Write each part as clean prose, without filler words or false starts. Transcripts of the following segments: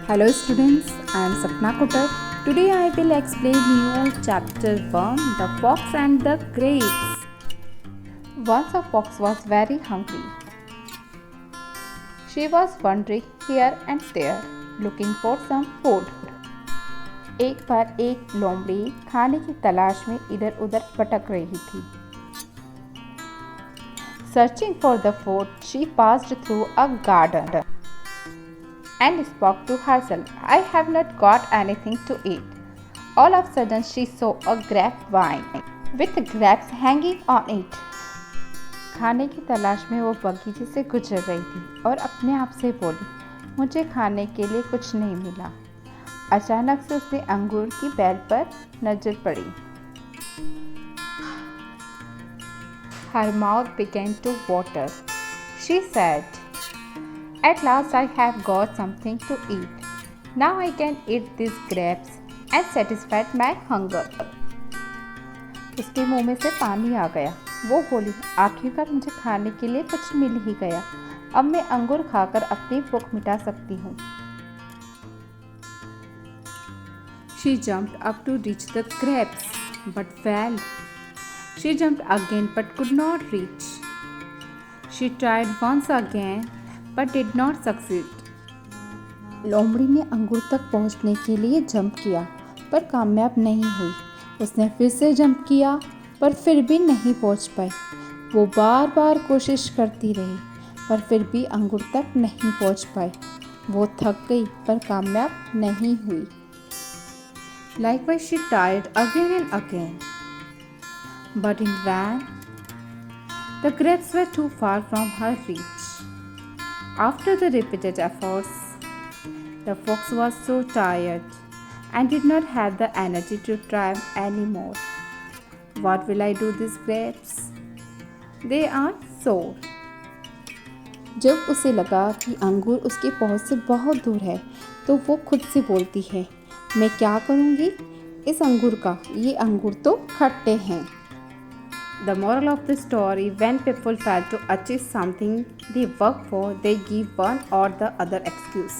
Hello students, I am Sapna Kutar. Today I will explain you chapter 1, The Fox and the Grapes. Once a fox was very hungry. She was wandering here and there, looking for some food. एक बार एक लोमड़ी खाने की तलाश में इधर उधर भटक रही थी. Searching for the food, she passed through a garden and spoke to herself, I have not got anything to eat. All of a sudden she saw a grapevine with grapes hanging on it. खाने की तलाश में वो बगीचे से गुजर रही थी और अपने आप से बोली, मुझे खाने के लिए कुछ नहीं मिला. अचानक से उसने अंगूर की बेल पर नजर पड़ी. Her mouth began to water. She said, At last I have got something to eat. Now I can eat these grapes and satisfy my hunger. उसके मुंह में से पानी आ गया. वो बोली, आखिरकार मुझे खाने के लिए कुछ मिल ही गया. अब मैं अंगूर खाकर अपनी भूख मिटा सकती हूँ. She jumped up to reach the grapes, but fell. She jumped again but could not reach. She tried once again but did not succeed. लोमड़ी ने अंगूर तक पहुंचने के लिए जंप किया पर कामयाब नहीं हुई. उसने फिर से जंप किया पर फिर भी नहीं पहुंच पाई. वो बार बार कोशिश करती रही पर फिर भी अंगूर तक नहीं पहुंच पाई. वो थक गई पर कामयाब नहीं हुई. Likewise she tried again and again, but in vain. The grapes were too far from her reach. After the repeated efforts, the fox was so tired and did not have the energy to try anymore. What will I do these grapes? They are sour. जब उसे लगा कि अंगूर उसकी पहुंच से बहुत दूर है तो वो खुद से बोलती है, मैं क्या करूँगी इस अंगूर का, ये अंगूर तो खट्टे हैं. The moral of the story, when people fail to achieve something they work for, they give one or the other excuse.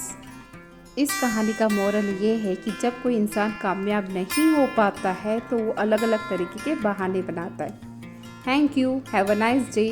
इस कहानी का मोरल ये है कि जब कोई इंसान कामयाब नहीं हो पाता है तो वो अलग अलग तरीके के बहाने बनाता है. Thank you. Have a nice day.